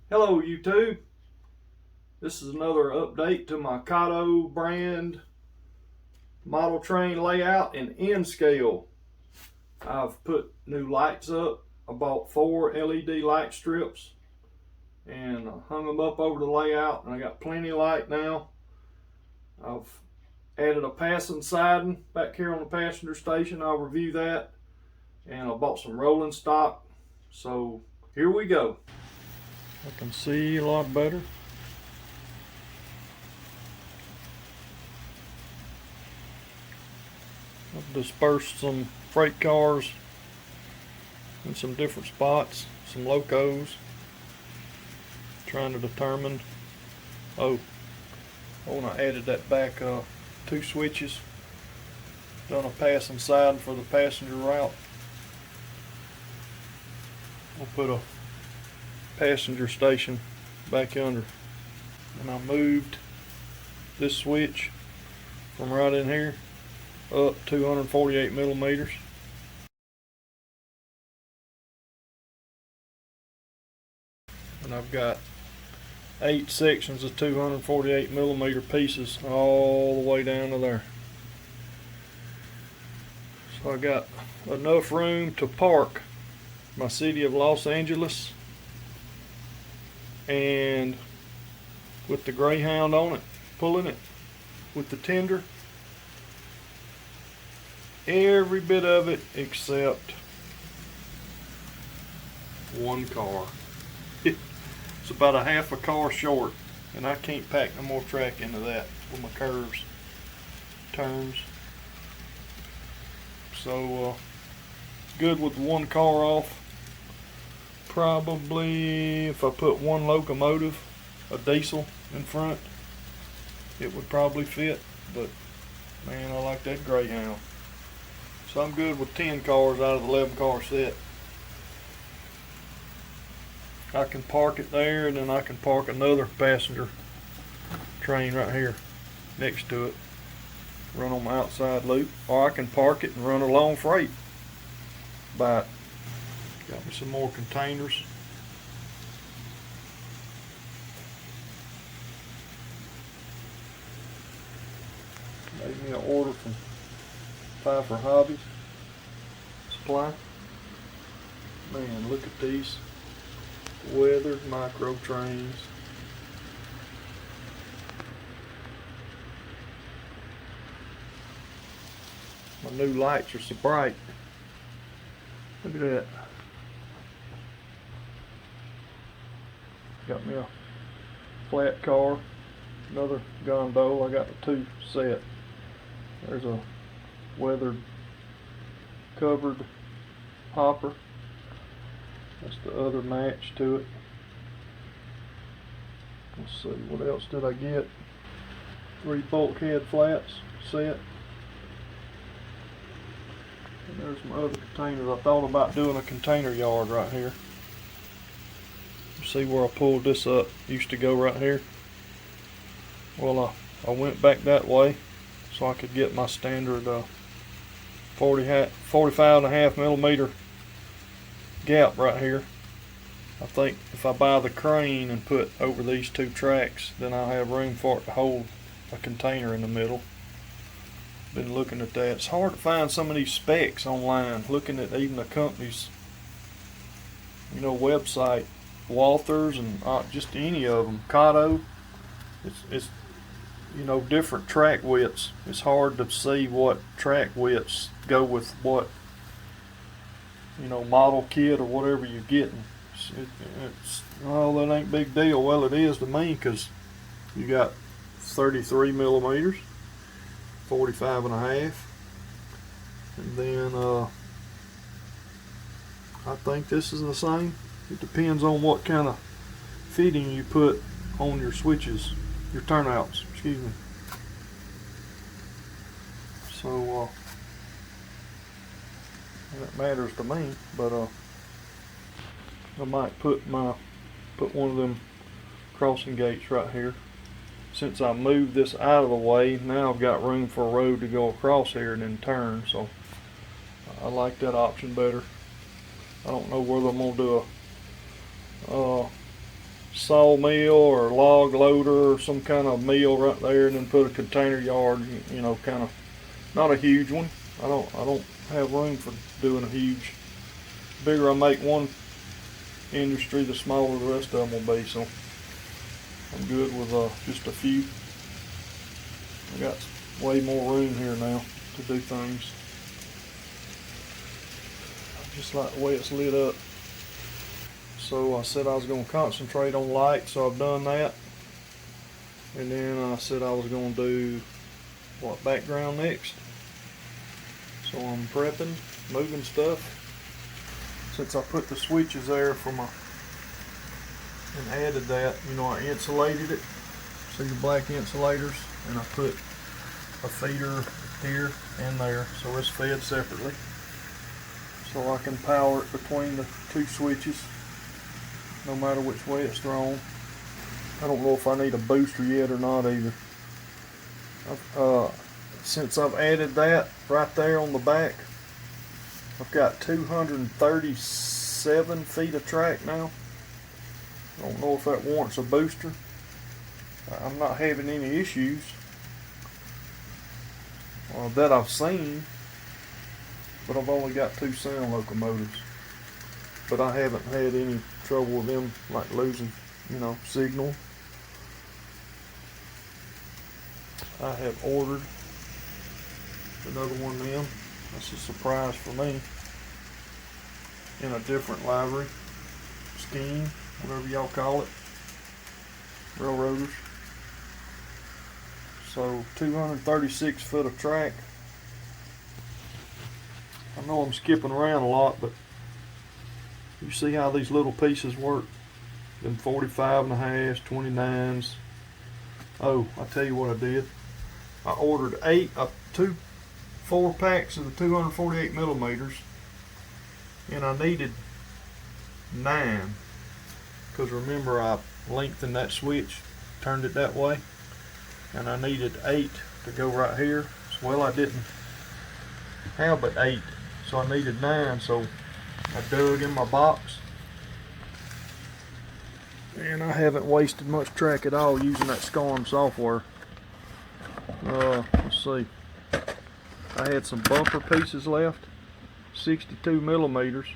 Hello YouTube, this is another update to my Kato brand model train layout in N scale. I've put new lights up. I bought 4 LED light strips and hung them up over the layout, and I got plenty of light now. I've added a passing siding back here on the passenger station. I'll review that, and I bought some rolling stock. So here we go. I can see a lot better. I've dispersed some freight cars in some different spots, some locos, trying to determine. When I added that back 2 switches, done a passing siding for the passenger route. I'll put a passenger station back under, and I moved this switch from right in here up 248 millimeters. And I've got 8 sections of 248 millimeter pieces all the way down to there. So I got enough room to park my city of Los Angeles, and with the Greyhound on it, pulling it with the tender, every bit of it except one car. It's about a half a car short, and I can't pack no more track into that with my curves, turns. So good with one car off. Probably if I put one locomotive, a diesel, in front, it would probably fit, but man, I like that Greyhound. So I'm good with 10 cars out of the 11 car set. I can park it there, and then I can park another passenger train right here next to it, run on my outside loop, or I can park it and run a long freight by it. Got me some more containers. Made me an order from Pfeiffer Hobbies Supply. Man, look at these weathered micro trains. My new lights are so bright. Look at that. Got me a flat car, another gondola. I got the 2 set. There's a weathered covered hopper. That's the other match to it. Let's see, what else did I get? 3 bulkhead flats set. And there's my other containers. I thought about doing a container yard right here. See where I pulled this up? Used to go right here. Well, I went back that way so I could get my standard 45.5 millimeter gap right here. I think if I buy the crane and put over these 2 tracks, then I'll have room for it to hold a container in the middle. Been looking at that. It's hard to find some of these specs online, looking at even the company's website, Walthers, and just any of them, Kato. It's different track widths. It's hard to see what track widths go with what model kit or whatever you're getting. That ain't big deal. Well, it is to me, because you got 33 millimeters, 45.5, and then I think this is the same. It depends on what kind of fitting you put on your switches, your turnouts, excuse me. So that matters to me, but I might put one of them crossing gates right here. Since I moved this out of the way, now I've got room for a road to go across here and then turn, so I like that option better. I don't know whether I'm gonna do a sawmill or log loader or some kind of mill right there, and then put a container yard, you know, kind of, not a huge one. I don't have room for doing a huge. The bigger I make one industry, the smaller the rest of them will be, so I'm good with just a few. I got way more room here now to do things. I just like the way it's lit up. So I said I was going to concentrate on light, so I've done that. And then I said I was going to do background next. So I'm prepping, moving stuff. Since I put the switches there for my, and added that, you know, I insulated it. See the black insulators, and I put a feeder here and there, so it's fed separately. So I can power it between the two switches, no matter which way it's thrown. I don't know if I need a booster yet or not either. Since I've added that right there on the back, I've got 237 feet of track now. I don't know if that warrants a booster. I'm not having any issues that I've seen, but I've only got 2 sound locomotives. But I haven't had any trouble with them, like losing, you know, signal. I have ordered another one of them. That's a surprise for me. In a different livery scheme, whatever y'all call it. Railroaders. So 236 foot of track. I know I'm skipping around a lot, but you see how these little pieces work. Them 45.5s, 29s. Oh, I tell you what I did. I ordered 4 packs of the 248 millimeters, and I needed 9. Because remember, I lengthened that switch, turned it that way, and I needed 8 to go right here. So, well, I didn't have but 8, so I needed 9. So I dug in my box, and I haven't wasted much track at all using that SCARM software. Let's see. I had some bumper pieces left, 62 millimeters.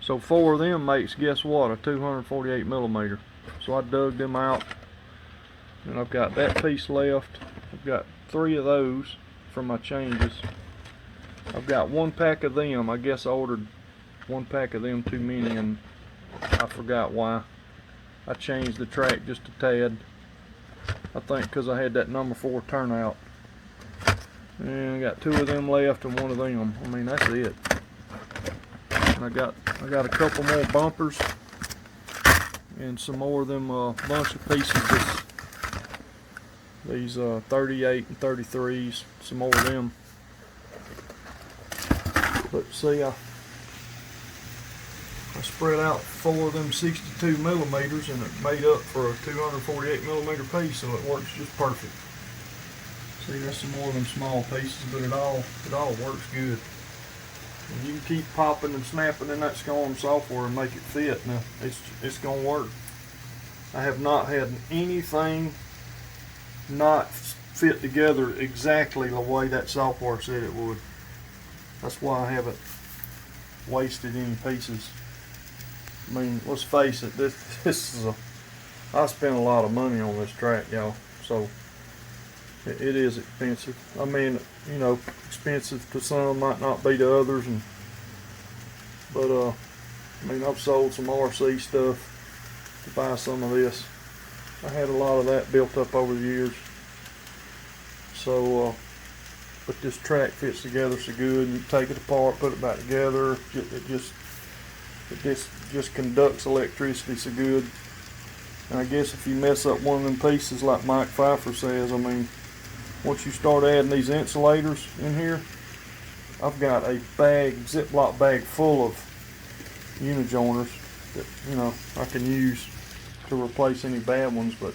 So 4 of them makes, guess what, a 248 millimeter. So I dug them out, and I've got that piece left. I've got 3 of those for my changes. I've got 1 pack of them. I guess I ordered 1 pack of them too many, and I forgot why. I changed the track just a tad. I think because I had that number 4 turnout. And I got 2 of them left and 1 of them. I mean, that's it. And I got a couple more bumpers and some more of them bunch of pieces. These 38 and 33s. Some more of them. But see, I spread out 4 of them 62 millimeters, and it made up for a 248 millimeter piece, so it works just perfect. See, there's some more of them small pieces, but it all works good. And you can keep popping and snapping in that SCARM software and make it fit. Now, it's gonna work. I have not had anything not fit together exactly the way that software said it would. That's why I haven't wasted any pieces. I mean, let's face it, this is I spent a lot of money on this track, y'all, so it is expensive. I mean, you know, expensive to some, might not be to others, but I mean, I've sold some RC stuff to buy some of this. I had a lot of that built up over the years. So, but this track fits together so good. You take it apart, put it back together. It just conducts electricity so good. And I guess if you mess up one of them pieces, like Mike Pfeiffer says, I mean, once you start adding these insulators in here, I've got a Ziploc bag full of unijoiners that, you know, I can use to replace any bad ones. But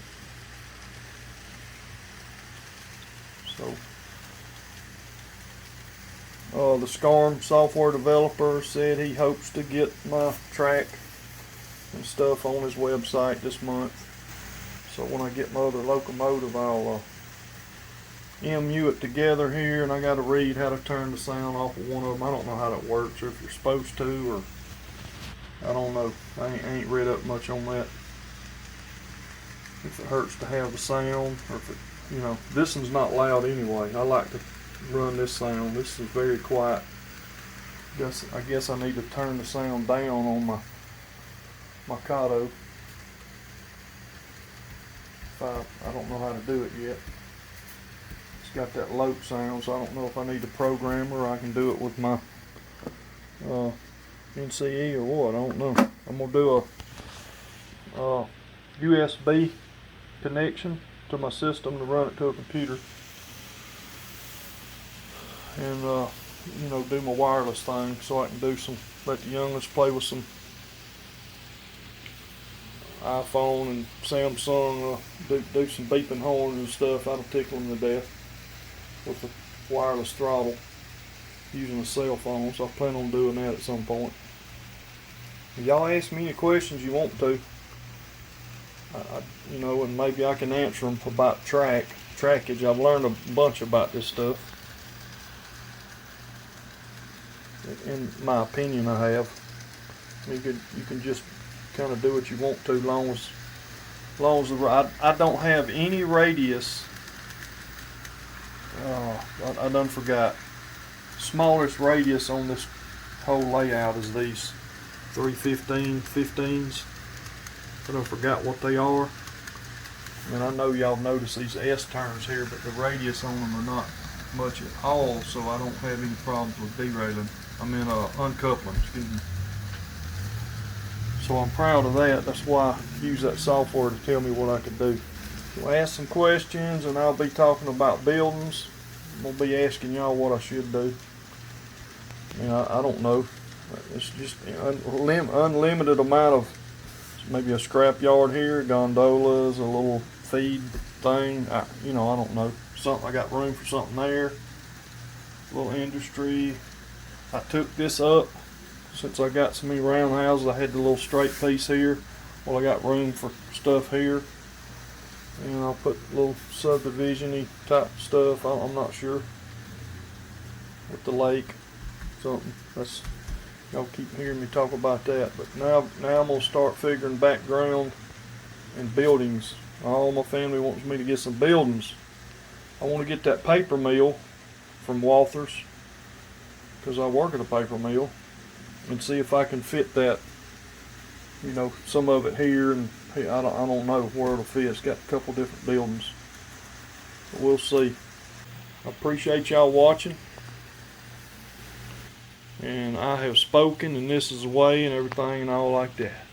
so the SCARM software developer said he hopes to get my track and stuff on his website this month. So when I get my other locomotive, I'll MU it together here, and I got to read how to turn the sound off of one of them. I don't know how that works, or if you're supposed to, or I don't know. I ain't read up much on that. If it hurts to have the sound, or if it, you know, this one's not loud anyway. I like to run this sound. This is very quiet. I guess I need to turn the sound down on my Kato. I don't know how to do it yet. It's got that lope sound, so I don't know if I need a programmer or I can do it with my NCE or what. I don't know. I'm gonna do a USB connection to my system to run it to a computer, and you know, do my wireless thing, so I can do let the youngest play with some iPhone and Samsung, do some beeping horns and stuff. That'll tickle them to death with the wireless throttle using a cell phone, so I plan on doing that at some point. Y'all ask me any questions you want to, you know, and maybe I can answer them about trackage. I've learned a bunch about this stuff. In my opinion, I have. You can just kind of do what you want to, long as I don't have any radius. I done forgot. Smallest radius on this whole layout is these 315-15s. I done forgot what they are. And I know y'all notice these S turns here, but the radius on them are not much at all, so I don't have any problems with derailing. Uncoupling, excuse me. So I'm proud of that. That's why I use that software to tell me what I can do. So ask some questions, and I'll be talking about buildings. I'm gonna be asking y'all what I should do. I don't know. It's just unlimited amount of, maybe a scrap yard here, gondolas, a little feed thing. I don't know. Something, I got room for something there. A little industry. I took this up since I got so many roundhouses. I had the little straight piece here. Well, I got room for stuff here, and I'll put a little subdivision-y type stuff. I'm not sure, with the lake, something. Y'all keep hearing me talk about that. But now I'm gonna start figuring background and buildings. All my family wants me to get some buildings. I want to get that paper mill from Walthers, because I work at a paper mill, and see if I can fit that, some of it here, and I don't know where it'll fit. It's got a couple different buildings, but we'll see. I appreciate y'all watching, and I have spoken, and this is the way, and everything, and all like that.